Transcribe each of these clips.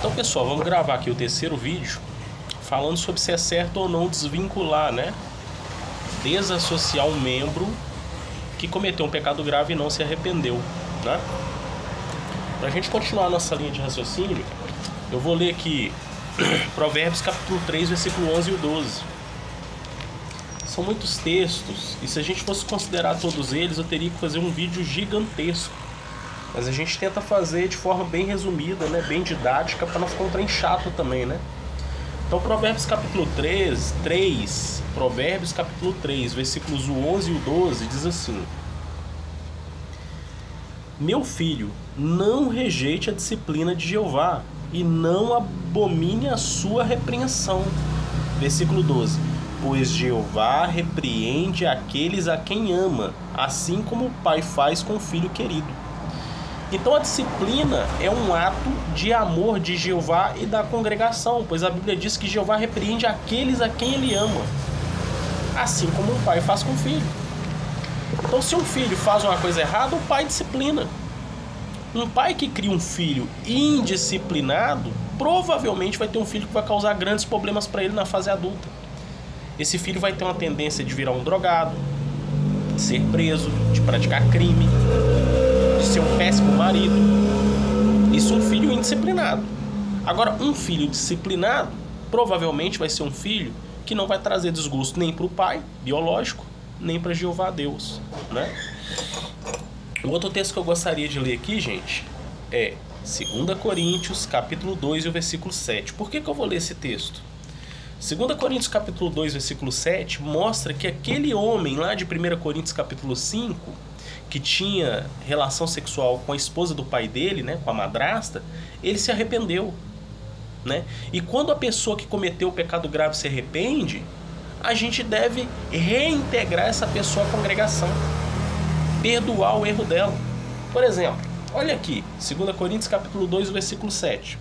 Então, pessoal, vamos gravar aqui o terceiro vídeo falando sobre se é certo ou não desvincular, né? Desassociar um membro que cometeu um pecado grave e não se arrependeu, né? Pra gente continuar a nossa linha de raciocínio, eu vou ler aqui Provérbios capítulo 3, versículo 11 e o 12. São muitos textos e se a gente fosse considerar todos eles, eu teria que fazer um vídeo gigantesco. Mas a gente tenta fazer de forma bem resumida, né? Bem didática, para não ficar um trem chato também, né? Então, Provérbios capítulo 3, Provérbios capítulo 3, versículos 11 e o 12, diz assim: Meu filho, não rejeite a disciplina de Jeová e não abomine a sua repreensão. Versículo 12: Pois Jeová repreende aqueles a quem ama, assim como o pai faz com o filho querido. Então a disciplina é um ato de amor de Jeová e da congregação, pois a Bíblia diz que Jeová repreende aqueles a quem ele ama, assim como um pai faz com o filho. Então se um filho faz uma coisa errada, o pai disciplina. Um pai que cria um filho indisciplinado, provavelmente vai ter um filho que vai causar grandes problemas para ele na fase adulta. Esse filho vai ter uma tendência de virar um drogado, de ser preso, de praticar crime, de ser um péssimo marido. Isso é um filho indisciplinado. Agora, um filho disciplinado provavelmente vai ser um filho que não vai trazer desgosto nem para o pai biológico, nem para Jeová Deus, né? O outro texto que eu gostaria de ler aqui, gente, é 2 Coríntios capítulo 2 e o versículo 7. Por que eu vou ler esse texto? 2 Coríntios capítulo 2, versículo 7 mostra que aquele homem lá de 1 Coríntios capítulo 5, que tinha relação sexual com a esposa do pai dele, né, com a madrasta, ele se arrependeu, né? E quando a pessoa que cometeu o pecado grave se arrepende, a gente deve reintegrar essa pessoa à congregação, perdoar o erro dela. Por exemplo, olha aqui, 2 Coríntios capítulo 2, versículo 7.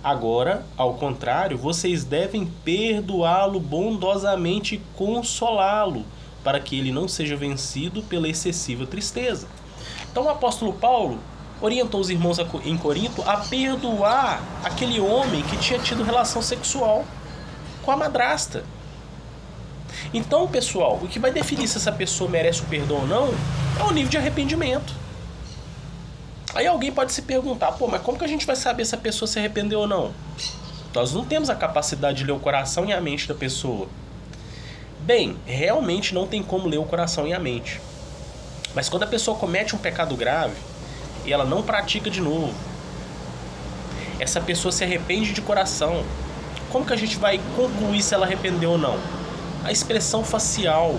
Agora, ao contrário, vocês devem perdoá-lo bondosamente e consolá-lo, para que ele não seja vencido pela excessiva tristeza. Então o apóstolo Paulo orientou os irmãos em Corinto a perdoar aquele homem que tinha tido relação sexual com a madrasta. Então, pessoal, o que vai definir se essa pessoa merece o perdão ou não é o nível de arrependimento. Aí alguém pode se perguntar, pô, mas como que a gente vai saber se a pessoa se arrependeu ou não? Nós não temos a capacidade de ler o coração e a mente da pessoa. Bem, realmente não tem como ler o coração e a mente. Mas quando a pessoa comete um pecado grave e ela não pratica de novo, essa pessoa se arrepende de coração, como que a gente vai concluir se ela arrependeu ou não? A expressão facial,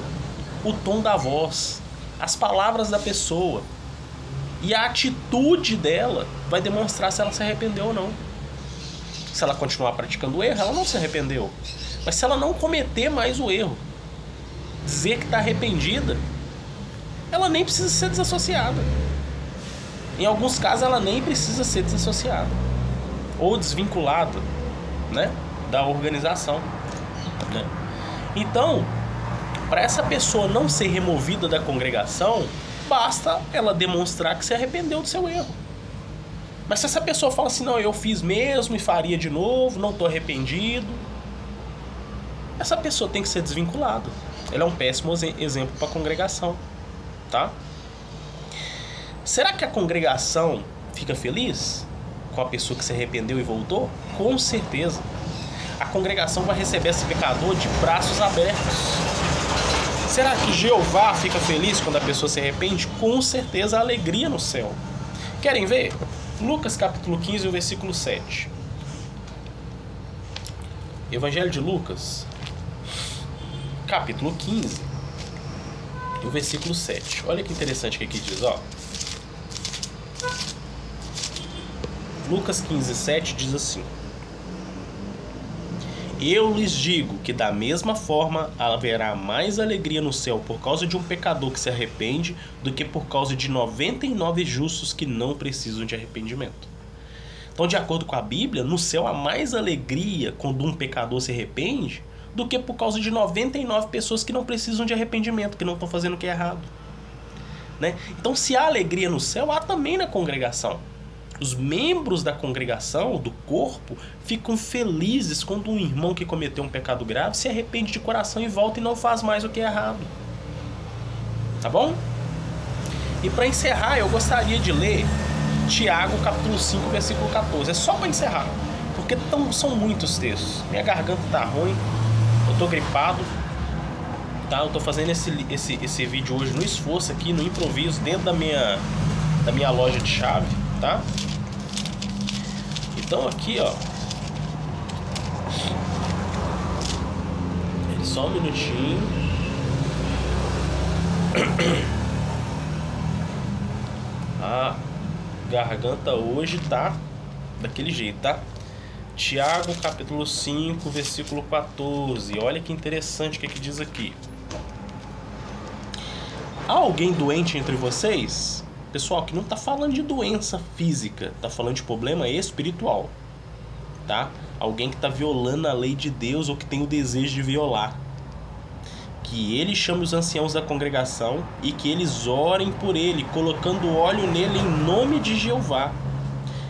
o tom da voz, as palavras da pessoa e a atitude dela vai demonstrar se ela se arrependeu ou não. Se ela continuar praticando o erro, ela não se arrependeu. Mas se ela não cometer mais o erro, dizer que está arrependida, ela nem precisa ser desassociada. Em alguns casos, ela nem precisa ser desassociada ou desvinculada, né, da organização, né? Então, para essa pessoa não ser removida da congregação, basta ela demonstrar que se arrependeu do seu erro. Mas se essa pessoa fala assim, não, eu fiz mesmo e faria de novo, não estou arrependido, essa pessoa tem que ser desvinculada. Ela é um péssimo exemplo para a congregação, tá? Será que a congregação fica feliz com a pessoa que se arrependeu e voltou? Com certeza. A congregação vai receber esse pecador de braços abertos. Será que Jeová fica feliz quando a pessoa se arrepende? Com certeza, a alegria no céu. Querem ver? Lucas capítulo 15, versículo 7. Evangelho de Lucas, capítulo 15, o versículo 7. Olha que interessante o que aqui diz, ó. Lucas 15, 7 diz assim: Eu lhes digo que da mesma forma haverá mais alegria no céu por causa de um pecador que se arrepende do que por causa de 99 justos que não precisam de arrependimento. Então, de acordo com a Bíblia, no céu há mais alegria quando um pecador se arrepende do que por causa de 99 pessoas que não precisam de arrependimento, que não estão fazendo o que é errado, né? Então, se há alegria no céu, há também na congregação. Os membros da congregação, do corpo, ficam felizes quando um irmão que cometeu um pecado grave se arrepende de coração e volta e não faz mais o que é errado. Tá bom? E para encerrar, eu gostaria de ler Tiago capítulo 5, versículo 14. É só para encerrar, porque são muitos textos. Minha garganta tá ruim, eu tô gripado, tá? Eu tô fazendo esse vídeo hoje no esforço aqui, no improviso, dentro da minha loja de chave, tá? Então aqui, ó, só um minutinho. A garganta hoje tá daquele jeito, tá? Tiago capítulo 5, versículo 14. Olha que interessante o que diz aqui. Há alguém doente entre vocês? Pessoal, que não tá falando de doença física, tá falando de problema espiritual, tá? Alguém que tá violando a lei de Deus ou que tem o desejo de violar. Que ele chame os anciãos da congregação e que eles orem por ele, colocando óleo nele em nome de Jeová.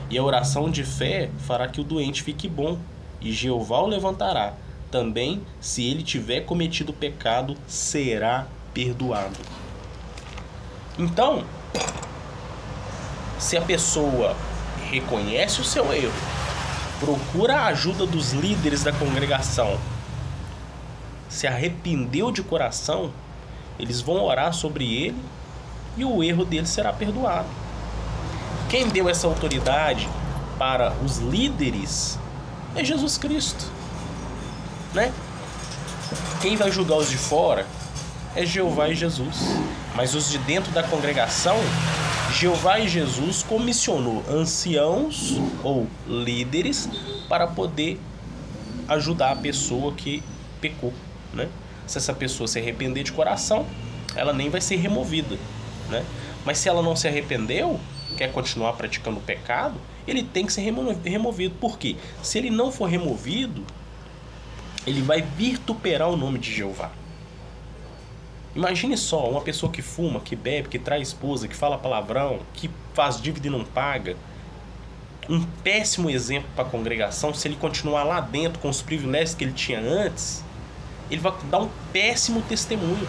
E a oração de fé fará que o doente fique bom, e Jeová o levantará. Também, se ele tiver cometido pecado, será perdoado. Então, se a pessoa reconhece o seu erro, procura a ajuda dos líderes da congregação, se arrependeu de coração, eles vão orar sobre ele e o erro dele será perdoado. Quem deu essa autoridade para os líderes é Jesus Cristo, né? Quem vai julgar os de fora é Jeová e Jesus. Mas os de dentro da congregação, Jeová e Jesus comissionou anciãos ou líderes para poder ajudar a pessoa que pecou, né? Se essa pessoa se arrepender de coração, ela nem vai ser removida, né? Mas se ela não se arrependeu, quer continuar praticando o pecado, ele tem que ser removido. Por quê? Se ele não for removido, ele vai vituperar o nome de Jeová. Imagine só, uma pessoa que fuma, que bebe, que trai esposa, que fala palavrão, que faz dívida e não paga. Um péssimo exemplo para a congregação. Se ele continuar lá dentro com os privilégios que ele tinha antes, ele vai dar um péssimo testemunho.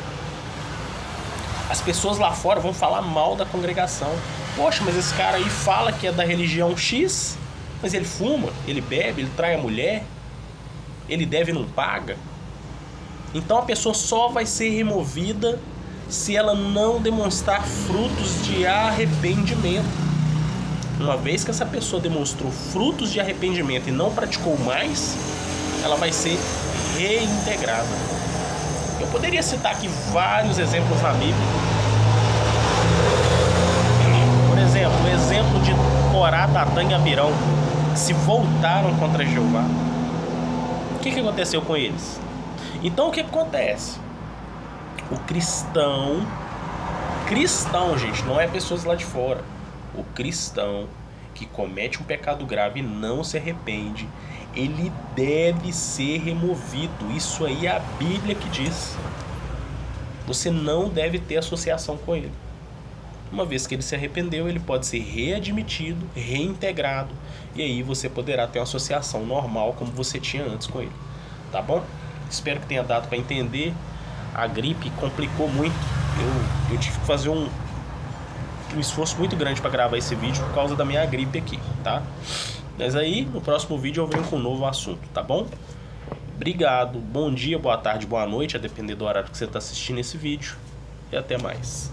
As pessoas lá fora vão falar mal da congregação. Poxa, mas esse cara aí fala que é da religião X, mas ele fuma, ele bebe, ele trai a mulher, ele deve e não paga. Então a pessoa só vai ser removida se ela não demonstrar frutos de arrependimento. Uma vez que essa pessoa demonstrou frutos de arrependimento e não praticou mais, ela vai ser reintegrada. Eu poderia citar aqui vários exemplos na Bíblia. Por exemplo, o exemplo de Corá, Datã e Abirão, que se voltaram contra Jeová. O que aconteceu com eles? Então o que acontece? O cristão, gente, não é pessoas lá de fora. O cristão que comete um pecado grave e não se arrepende, ele deve ser removido. Isso aí é a Bíblia que diz. Você não deve ter associação com ele. Uma vez que ele se arrependeu, ele pode ser readmitido, reintegrado, e aí você poderá ter uma associação normal como você tinha antes com ele. Tá bom? Espero que tenha dado para entender. A gripe complicou muito. Eu tive que fazer um esforço muito grande para gravar esse vídeo por causa da minha gripe aqui, tá? Mas aí, no próximo vídeo eu venho com um novo assunto, tá bom? Obrigado, bom dia, boa tarde, boa noite, a depender do horário que você está assistindo esse vídeo. E até mais.